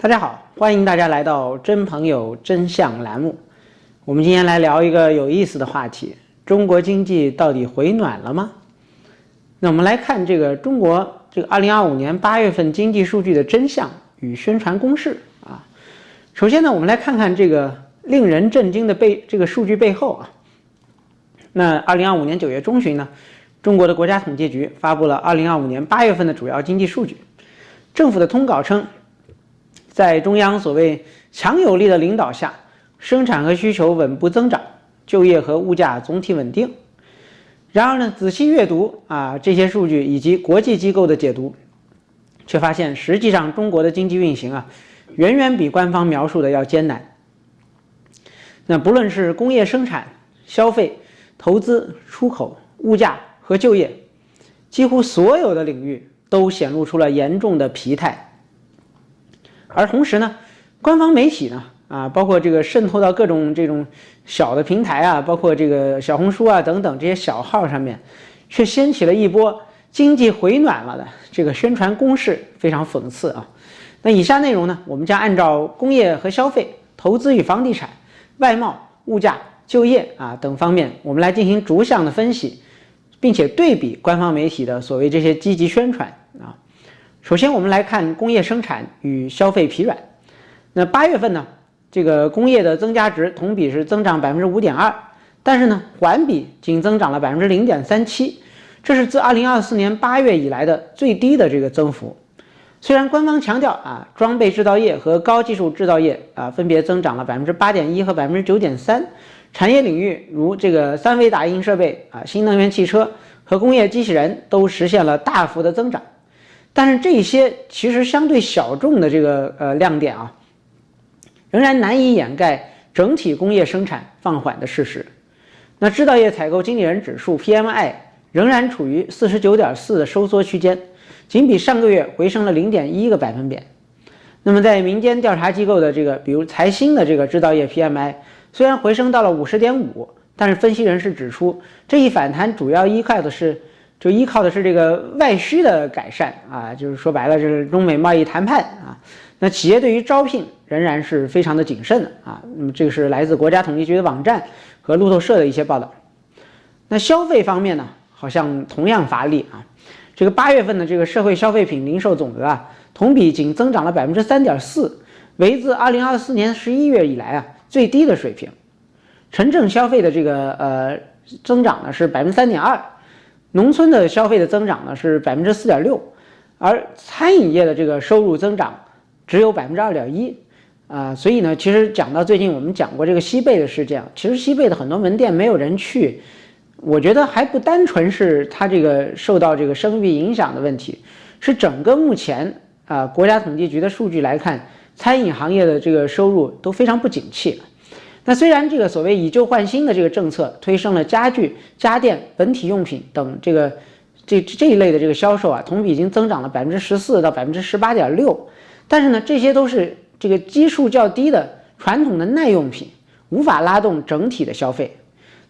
大家好，欢迎大家来到真朋友真相栏目。我们今天来聊一个有意思的话题：中国经济到底回暖了吗？那我们来看中国2025年8月份经济数据的真相与宣传攻势啊。首先呢，我们来看看这个令人震惊的数据背后啊。那2025年9月中旬呢，中国的国家统计局发布了2025年8月份的主要经济数据。政府的通稿称，在中央所谓强有力的领导下，生产和需求稳步增长，就业和物价总体稳定。然而呢，仔细阅读这些数据以及国际机构的解读，却发现实际上中国的经济运行远远比官方描述的要艰难。那不论是工业生产、消费、投资、出口、物价和就业，几乎所有的领域都显露出了严重的疲态。而同时呢，官方媒体呢包括渗透到各种这种小的平台包括小红书等等这些小号上面，却掀起了一波经济回暖了的宣传攻势，非常讽刺啊。那以下内容呢，我们将按照工业和消费、投资与房地产、外贸、物价、就业等方面，我们来进行逐项的分析，并且对比官方媒体的所谓这些积极宣传啊。首先我们来看工业生产与消费疲软。那8月份呢，工业的增加值同比是增长 5.2%， 但是呢环比仅增长了 0.37%， 这是自2024年8月以来的最低的增幅。虽然官方强调装备制造业和高技术制造业分别增长了 8.1% 和 9.3%， 产业领域如三维打印设备新能源汽车和工业机器人都实现了大幅的增长。但是这些其实相对小众的亮点仍然难以掩盖整体工业生产放缓的事实。那制造业采购经理人指数 PMI 仍然处于 49.4 的收缩区间，仅比上个月回升了 0.1个百分点。那么在民间调查机构的比如财新的制造业 PMI 虽然回升到了 50.5， 但是分析人士指出，这一反弹主要依靠的是外需的改善就是说白了，这是中美贸易谈判那企业对于招聘仍然是非常的谨慎的那么这个是来自国家统计局的网站和路透社的一些报道。那消费方面呢，好像同样乏力8月份的社会消费品零售总额同比仅增长了 3.4%， 为自2024年11月以来最低的水平。城镇消费的增长呢是 3.2%，农村的消费的增长呢是 4.6%， 而餐饮业的收入增长只有 2.1%。所以呢，其实讲到最近我们讲过西贝的事件，其实西贝的很多门店没有人去，我觉得还不单纯是它受到声誉影响的问题，是整个目前国家统计局的数据来看，餐饮行业的收入都非常不景气。那虽然所谓以旧换新的政策推升了家具、家电、本体用品等这一类的销售同比已经增长了 14% 到 18.6%， 但是呢，这些都是基数较低的传统的耐用品，无法拉动整体的消费。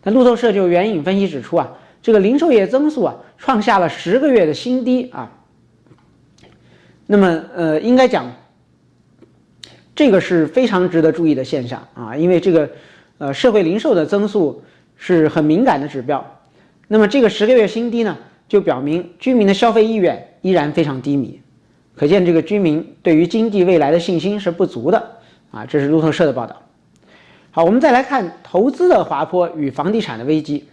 那路透社就援引分析指出零售业增速创下了10个月的新低那么应该讲这个是非常值得注意的现象因为社会零售的增速是很敏感的指标。那么10个月新低呢，就表明居民的消费意愿依然非常低迷，可见居民对于经济未来的信心是不足的这是路透社的报道。好，我们再来看投资的滑坡与房地产的危机。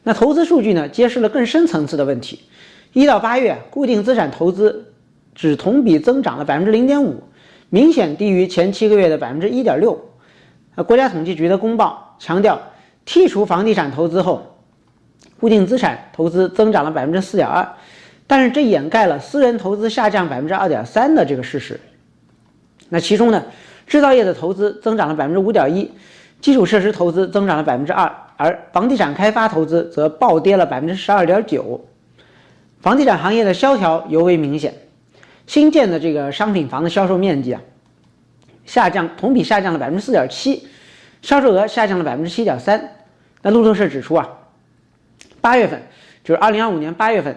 那投资数据呢，揭示了更深层次的问题。1到8月，固定资产投资只同比增长了 0.5%， 明显低于前7个月的 1.6%。国家统计局的公报强调，剔除房地产投资后，固定资产投资增长了 4.2%， 但是这掩盖了私人投资下降 2.3% 的事实。那其中呢，制造业的投资增长了 5.1%， 基础设施投资增长了 2%， 而房地产开发投资则暴跌了 12.9%。房地产行业的萧条尤为明显，新建的商品房的销售面积同比下降了 4.7%， 销售额下降了 7.3%。那路透社指出8月份就是2025年8月份，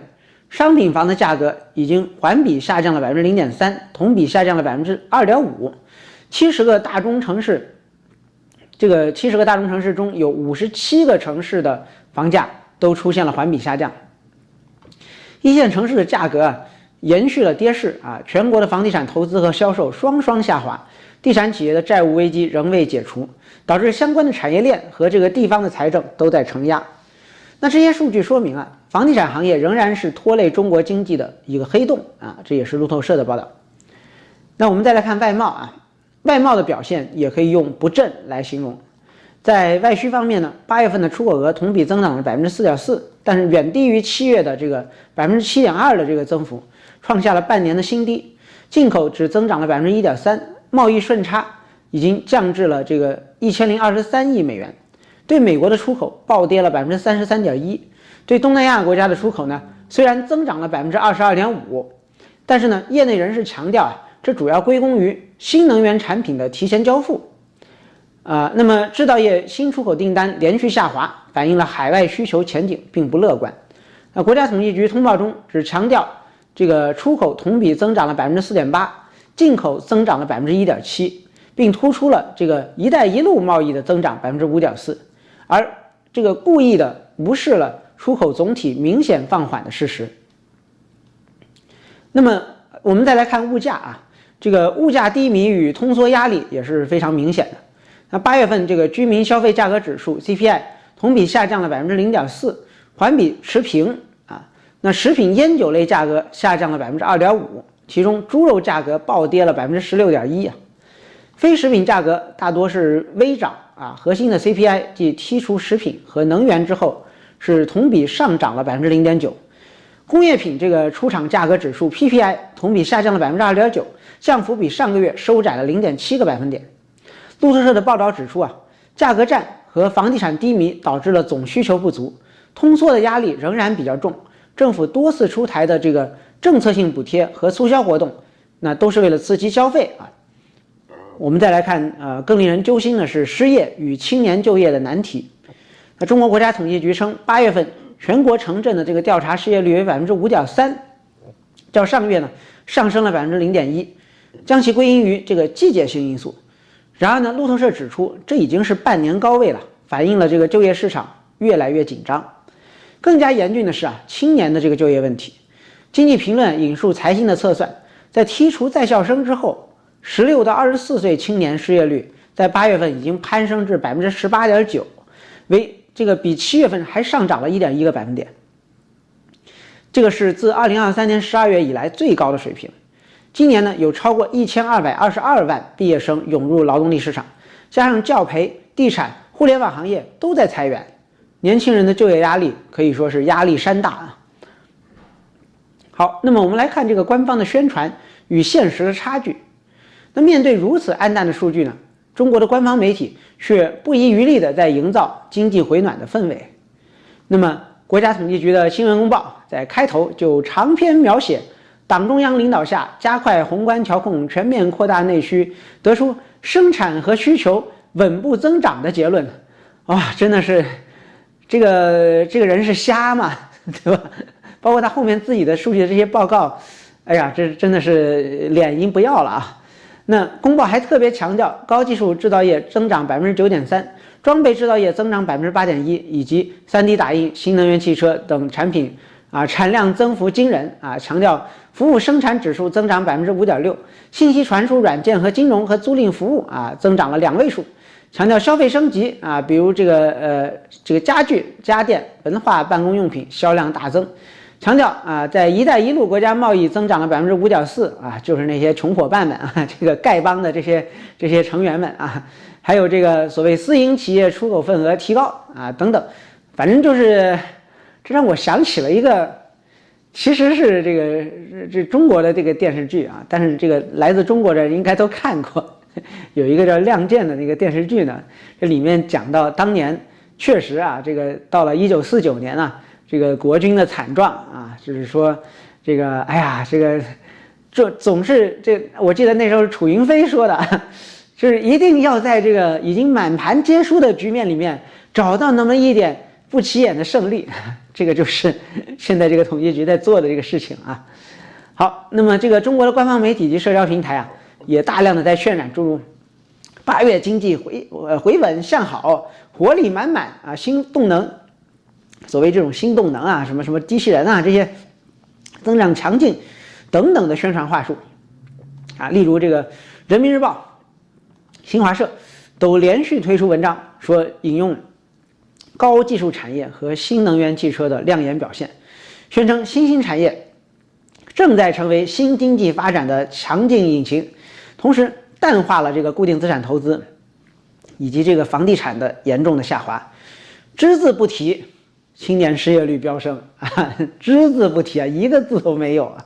商品房的价格已经环比下降了 0.3%， 同比下降了 2.5%。70个大中城市，这个70个大中城市中有57个城市的房价都出现了环比下降。一线城市的价格延续了跌势全国的房地产投资和销售双双下滑，地产企业的债务危机仍未解除，导致相关的产业链和这个地方的财政都在承压。那这些数据说明房地产行业仍然是拖累中国经济的一个黑洞这也是路透社的报道。那我们再来看外贸外贸的表现也可以用不振来形容。在外需方面呢，8月份的出口额同比增长了 4.4%， 但是远低于7月的这个 7.2% 的这个增幅，创下了半年的新低。进口只增长了 1.3%， 贸易顺差已经降至了这个1023亿美元。对美国的出口暴跌了 33.1%， 对东南亚国家的出口呢虽然增长了 22.5%， 但是呢业内人士强调这主要归功于新能源产品的提前交付。那么制造业新出口订单连续下滑，反映了海外需求前景并不乐观。国家统计局通报中只强调这个出口同比增长了 4.8%， 进口增长了 1.7%， 并突出了这个一带一路贸易的增长 5.4%， 而这个故意的无视了出口总体明显放缓的事实。那么我们再来看物价这个物价低迷与通缩压力也是非常明显的。那8月份这个居民消费价格指数 CPI 同比下降了 0.4%， 环比持平那食品烟酒类价格下降了 2.5%， 其中猪肉价格暴跌了 16.1%非食品价格大多是微涨核心的 CPI 即剔除食品和能源之后是同比上涨了 0.9%。工业品这个出厂价格指数 PPI 同比下降了 2.9%， 降幅比上个月收窄了 0.7个百分点。路透社的报道指出价格战和房地产低迷导致了总需求不足，通缩的压力仍然比较重。政府多次出台的这个政策性补贴和促销活动，那都是为了刺激消费我们再来看更令人揪心的是失业与青年就业的难题。那中国国家统计局称，8月份全国城镇的这个调查失业率为 5.3%， 较上月呢上升了 0.1%， 将其归因于这个季节性因素。然而呢，路透社指出，这已经是半年高位了，反映了这个就业市场越来越紧张。更加严峻的是青年的这个就业问题。经济评论引述财新的测算，在剔除在校生之后，16到24岁青年失业率在8月份已经攀升至 18.9%， 为这个比7月份还上涨了 1.1个百分点。这个是自2023年12月以来最高的水平。今年呢，有超过1222万毕业生涌入劳动力市场，加上教培、地产、互联网行业都在裁员，年轻人的就业压力可以说是压力山大好，那么我们来看这个官方的宣传与现实的差距。那面对如此黯淡的数据呢，中国的官方媒体却不遗余力地在营造经济回暖的氛围。那么国家统计局的新闻公报在开头就长篇描写党中央领导下加快宏观调控，全面扩大内需，得出生产和需求稳步增长的结论。真的是这个人是瞎嘛，对吧？包括他后面自己的数据的这些报告，这真的是脸阴不要了那公报还特别强调，高技术制造业增长 9.3%， 装备制造业增长 8.1%， 以及 3D 打印、新能源汽车等产品产量增幅惊人强调服务生产指数增长 5.6%， 信息传输软件和金融和租赁服务增长了2位数，强调消费升级比如这个家具、家电、文化办公用品销量大增，强调在一带一路国家贸易增长了 5.4%就是那些穷伙伴们这个丐帮的这些成员们还有这个所谓私营企业出口份额提高等等，反正就是这让我想起了一个，其实是这中国的这个电视剧但是这个来自中国的人应该都看过，有一个叫《亮剑》的那个电视剧呢，这里面讲到当年确实这个到了1949年这个国军的惨状就是说这个这总是我记得那时候是楚云飞说的，就是一定要在这个已经满盘皆输的局面里面找到那么一点不起眼的胜利，这个就是现在这个统计局在做的这个事情啊。好，那么这个中国的官方媒体及社交平台啊，也大量的在渲染诸如8月经济回稳向好，活力满满啊，新动能，所谓这种新动能啊，什么什么机器人啊，这些增长强劲等等的宣传话术啊，例如这个人民日报、新华社都连续推出文章，说引用高技术产业和新能源汽车的亮眼表现，宣称新兴产业正在成为新经济发展的强劲引擎，同时淡化了这个固定资产投资以及这个房地产的严重的下滑，只字不提青年失业率飙升啊，只字不提啊，一个字都没有啊。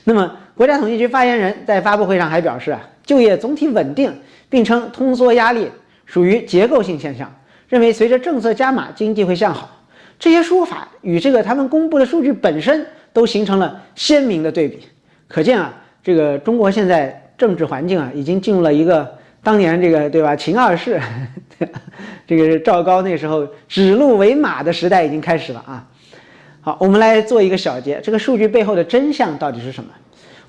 那么国家统计局发言人在发布会上还表示啊，就业总体稳定，并称通缩压力属于结构性现象，认为随着政策加码，经济会向好。这些说法与这个他们公布的数据本身都形成了鲜明的对比，可见啊，这个中国现在政治环境啊，已经进入了一个当年这个对吧，秦二世这个赵高那时候指鹿为马的时代已经开始了啊。好，我们来做一个小结，这个数据背后的真相到底是什么？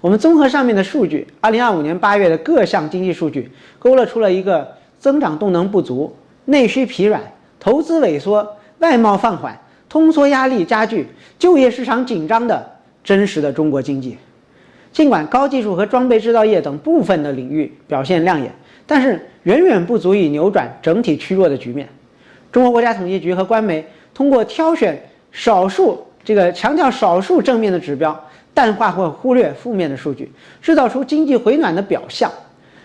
我们综合上面的数据，2025年8月的各项经济数据勾勒出了一个增长动能不足、内需疲软、投资萎缩、外贸放缓、通缩压力加剧、就业市场紧张的真实的中国经济。尽管高技术和装备制造业等部分的领域表现亮眼，但是远远不足以扭转整体趋弱的局面。中国国家统计局和官媒通过挑选少数强调少数正面的指标，淡化或忽略负面的数据，制造出经济回暖的表象。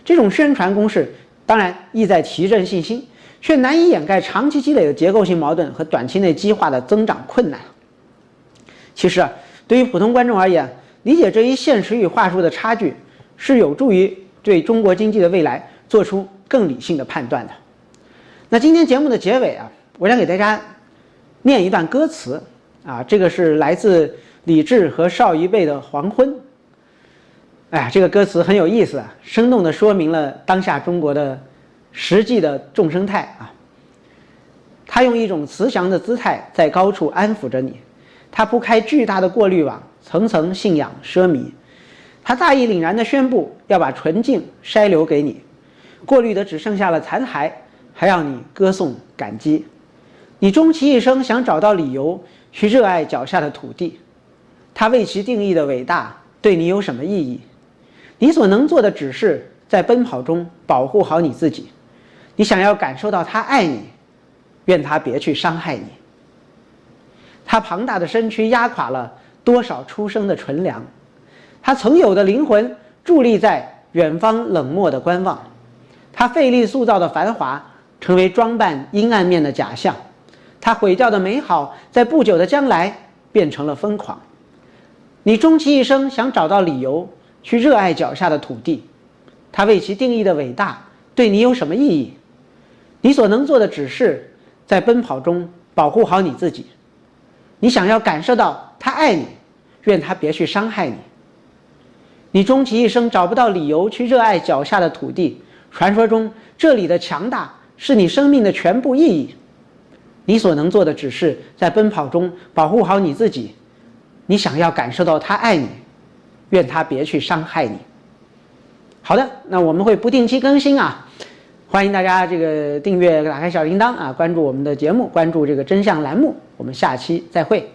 这种宣传攻势当然意在提振信心，却难以掩盖长期积累的结构性矛盾和短期内激化的增长困难。其实啊，对于普通观众而言，理解这一现实与话术的差距，是有助于对中国经济的未来做出更理性的判断的。那今天节目的结尾啊，我想给大家念一段歌词啊，这个是来自李志和邵一贝的《黄昏》。哎呀，这个歌词很有意思啊，生动地说明了当下中国的实际的众生态啊。他用一种慈祥的姿态在高处安抚着你，他铺开巨大的过滤网，层层信仰奢靡。他大义凛然地宣布要把纯净筛留给你，过滤的只剩下了残骸，还要你歌颂感激。你终其一生想找到理由去热爱脚下的土地，他为其定义的伟大对你有什么意义？你所能做的只是在奔跑中保护好你自己。你想要感受到他爱你，愿他别去伤害你。他庞大的身躯压垮了多少出生的纯良，他曾有的灵魂伫立在远方冷漠的观望，他费力塑造的繁华成为装扮阴暗面的假象，他毁掉的美好在不久的将来变成了疯狂。你终其一生想找到理由去热爱脚下的土地，他为其定义的伟大对你有什么意义？你所能做的只是在奔跑中保护好你自己。你想要感受到他爱你，愿他别去伤害你。你终其一生找不到理由去热爱脚下的土地，传说中这里的强大是你生命的全部意义。你所能做的只是在奔跑中保护好你自己。你想要感受到他爱你，愿他别去伤害你。好的，那我们会不定期更新啊，欢迎大家订阅、打开小铃铛啊，关注我们的节目，关注这个真相栏目。我们下期再会。